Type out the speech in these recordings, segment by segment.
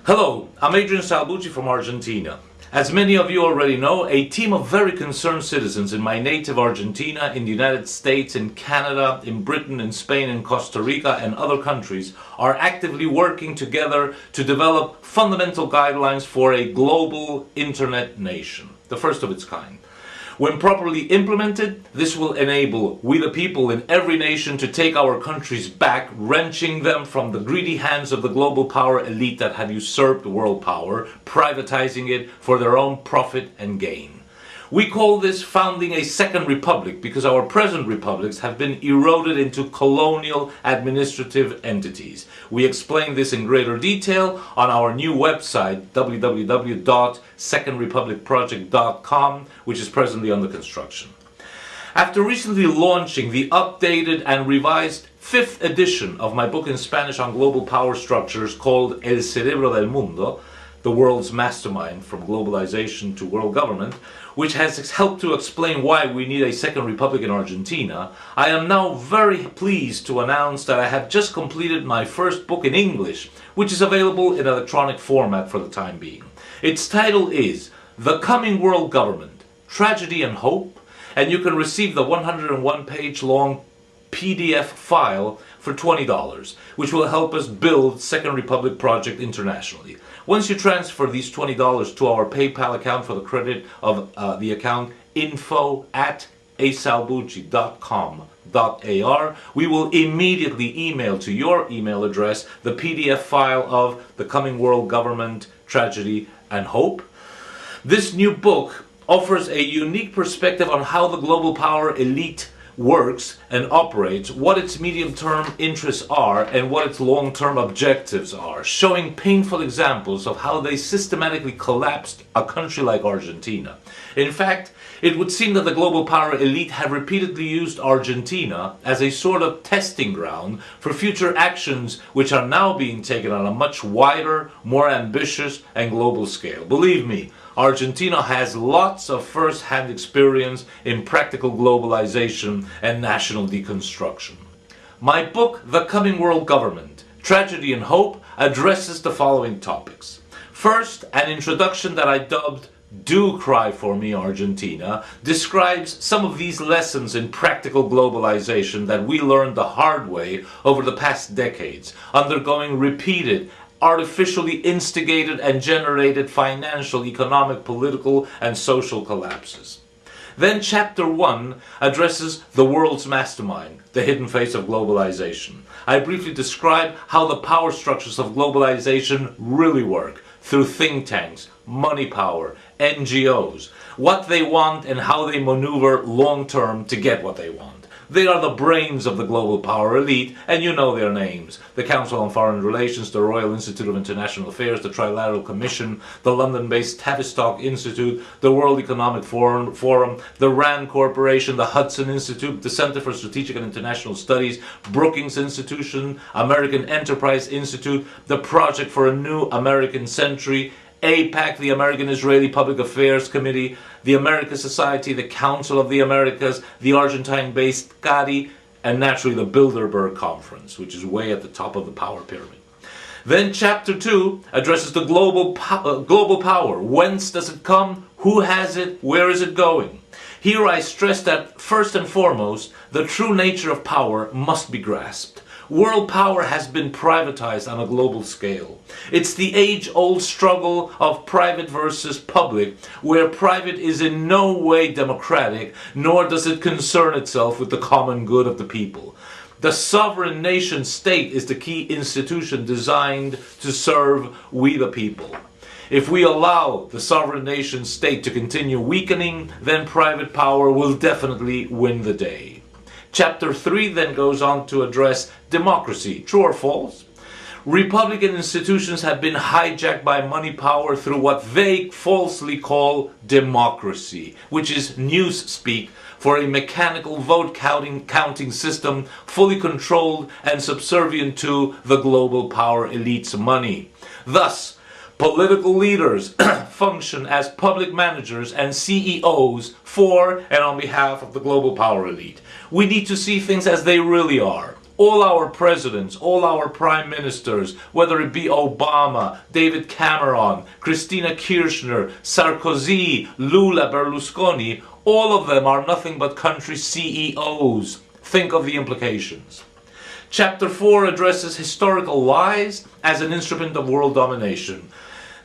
Hello, I'm Adrian Salbuchi from Argentina. As many of you already know, a team of very concerned citizens in my native Argentina, in the United States, in Canada, in Britain, in Spain, in Costa Rica, and other countries are actively working together to develop fundamental guidelines for a global internet nation, the first of its kind. When properly implemented, this will enable we the people in every nation to take our countries back, wrenching them from the greedy hands of the global power elite that have usurped world power, privatizing it for their own profit and gain. We call this founding a second republic because our present republics have been eroded into colonial administrative entities. We explain this in greater detail on our new website, www.secondrepublicproject.com, which is presently under construction. After recently launching the updated and revised 5th edition of my book in Spanish on global power structures called El Cerebro del Mundo, the world's mastermind from globalization to world government, which has helped to explain why we need a second republic in Argentina, I am now very pleased to announce that I have just completed my first book in English, which is available in electronic format for the time being. Its title is The Coming World Government, Tragedy and Hope, and you can receive the 101-page long PDF file for $20, which will help us build Second Republic Project internationally. Once you transfer these $20 to our PayPal account for the credit of the account info@asalbuchi.com.ar, we will immediately email to your email address the PDF file of The Coming World Government, Tragedy and Hope. This new book offers a unique perspective on how the global power elite works and operates, what its medium-term interests are, and what its long-term objectives are, showing painful examples of how they systematically collapsed a country like Argentina. In fact, it would seem that the global power elite have repeatedly used Argentina as a sort of testing ground for future actions which are now being taken on a much wider, more ambitious and global scale. Believe me, Argentina has lots of first-hand experience in practical globalization and national deconstruction. My book, The Coming World Government, Tragedy and Hope, addresses the following topics. First, an introduction that I dubbed Do Cry For Me Argentina describes some of these lessons in practical globalization that we learned the hard way over the past decades, undergoing repeated artificially instigated and generated financial, economic, political, and social collapses. Then Chapter 1 addresses the world's mastermind, the hidden face of globalization. I briefly describe how the power structures of globalization really work through think tanks, money power, NGOs, what they want and how they maneuver long-term to get what they want. They are the brains of the global power elite, and you know their names. The Council on Foreign Relations, the Royal Institute of International Affairs, the Trilateral Commission, the London-based Tavistock Institute, the World Economic Forum, the RAND Corporation, the Hudson Institute, the Center for Strategic and International Studies, Brookings Institution, American Enterprise Institute, the Project for a New American Century, APAC, the American-Israeli Public Affairs Committee, the America Society, the Council of the Americas, the Argentine-based CARI, and naturally the Bilderberg Conference, which is way at the top of the power pyramid. Then Chapter 2 addresses the global power. Whence does it come? Who has it? Where is it going? Here I stress that, first and foremost, the true nature of power must be grasped. World power has been privatized on a global scale. It's the age-old struggle of private versus public, where private is in no way democratic, nor does it concern itself with the common good of the people. The sovereign nation state is the key institution designed to serve we the people. If we allow the sovereign nation state to continue weakening, then private power will definitely win the day. Chapter 3 then goes on to address democracy. True or false? Republican institutions have been hijacked by money power through what they falsely call democracy, which is newspeak for a mechanical vote counting system fully controlled and subservient to the global power elite's money. Thus, political leaders function as public managers and CEOs for and on behalf of the global power elite. We need to see things as they really are. all our presidents, all our prime ministers, whether it be Obama, David Cameron, Christina Kirchner, Sarkozy, Lula, Berlusconi, all of them are nothing but country CEOs. Think of the implications. Chapter 4 addresses historical lies as an instrument of world domination.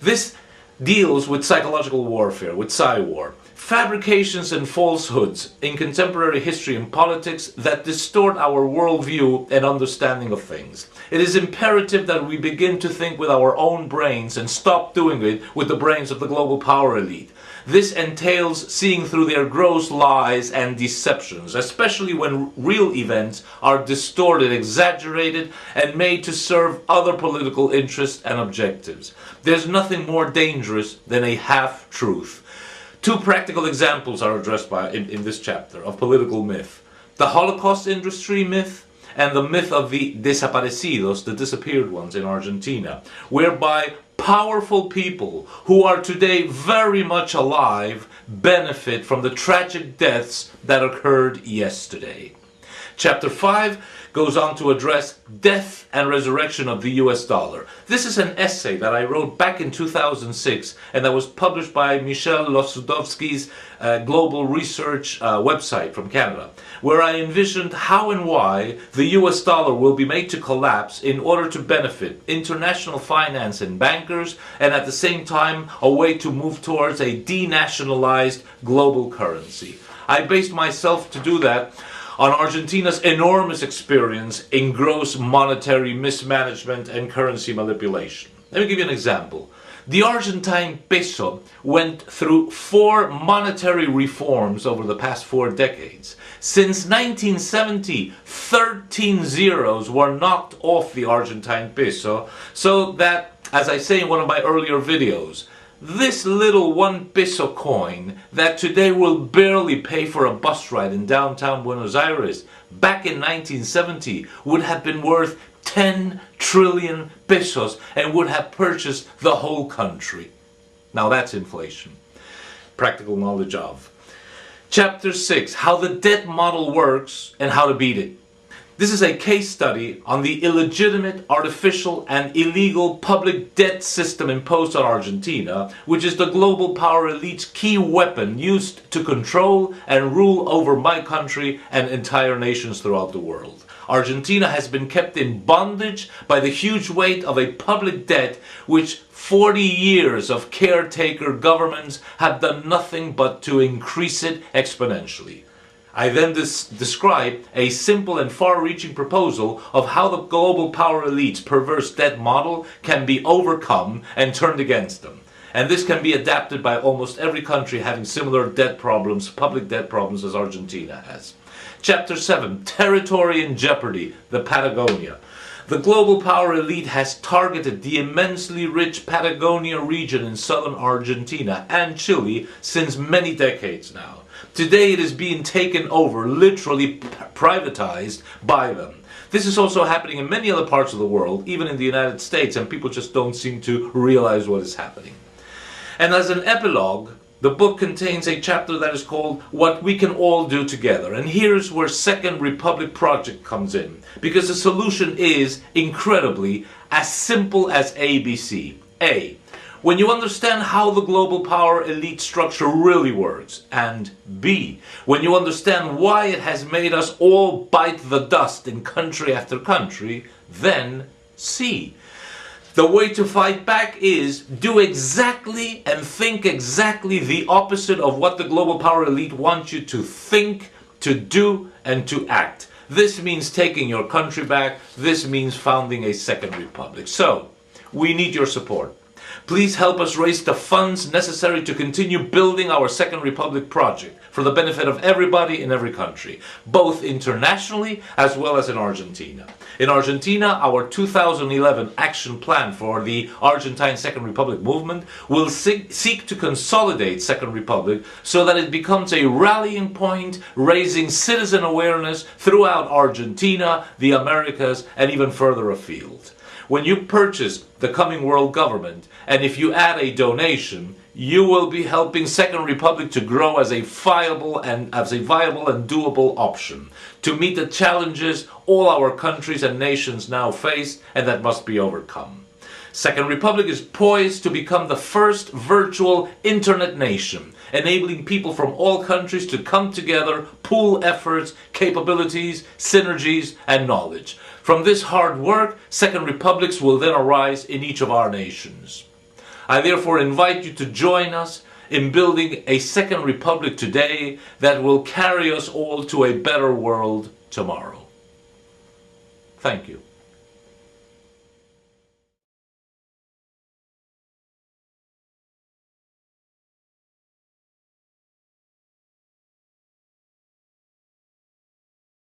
This deals with psychological warfare, with psy-war. Fabrications and falsehoods in contemporary history and politics that distort our worldview and understanding of things. It is imperative that we begin to think with our own brains and stop doing it with the brains of the global power elite. This entails seeing through their gross lies and deceptions, especially when real events are distorted, exaggerated, and made to serve other political interests and objectives. There's nothing more dangerous than a half-truth. Two practical examples are addressed in this chapter of political myth. The Holocaust industry myth and the myth of the desaparecidos, the disappeared ones in Argentina, whereby powerful people who are today very much alive benefit from the tragic deaths that occurred yesterday. Chapter 5 goes on to address death and resurrection of the US dollar. This is an essay that I wrote back in 2006 and that was published by Michel Losudowski's global research website from Canada, where I envisioned how and why the US dollar will be made to collapse in order to benefit international finance and bankers, and at the same time a way to move towards a denationalized global currency. I based myself to do that on Argentina's enormous experience in gross monetary mismanagement and currency manipulation. Let me give you an example. The Argentine peso went through 4 monetary reforms over the past 4 decades. Since 1970, 13 zeros were knocked off the Argentine peso, so that, as I say in one of my earlier videos, this little 1 peso coin that today will barely pay for a bus ride in downtown Buenos Aires, back in 1970 would have been worth 10 trillion pesos and would have purchased the whole country. Now that's inflation. Practical knowledge of. Chapter 6, how the debt model works and how to beat it. This is a case study on the illegitimate, artificial, and illegal public debt system imposed on Argentina, which is the global power elite's key weapon used to control and rule over my country and entire nations throughout the world. Argentina has been kept in bondage by the huge weight of a public debt which 40 years of caretaker governments have done nothing but to increase it exponentially. I then describe a simple and far-reaching proposal of how the global power elite's perverse debt model can be overcome and turned against them. And this can be adapted by almost every country having similar debt problems, public debt problems, as Argentina has. Chapter 7, Territory in Jeopardy, the Patagonia. The global power elite has targeted the immensely rich Patagonia region in southern Argentina and Chile since many decades now. Today it is being taken over, literally privatized by them. This is also happening in many other parts of the world, even in the United States, and people just don't seem to realize what is happening. And as an epilogue, the book contains a chapter that is called What We Can All Do Together. And here's where Second Republic Project comes in, because the solution is, incredibly, as simple as ABC. A. When you understand how the global power elite structure really works, and B, when you understand why it has made us all bite the dust in country after country, then C. The way to fight back is do exactly and think exactly the opposite of what the global power elite wants you to think, to do, and to act. This means taking your country back. This means founding a second republic. So, we need your support. Please help us raise the funds necessary to continue building our Second Republic project for the benefit of everybody in every country, both internationally as well as in Argentina. In Argentina, our 2011 action plan for the Argentine Second Republic movement will seek to consolidate Second Republic so that it becomes a rallying point, raising citizen awareness throughout Argentina, the Americas, and even further afield. When you purchase the coming world government, and if you add a donation, you will be helping Second Republic to grow as a viable and doable option to meet the challenges all our countries and nations now face and that must be overcome. Second Republic is poised to become the first virtual internet nation, enabling people from all countries to come together, pool efforts, capabilities, synergies, and knowledge. From this hard work, Second Republics will then arise in each of our nations. I therefore invite you to join us in building a Second Republic today that will carry us all to a better world tomorrow. Thank you.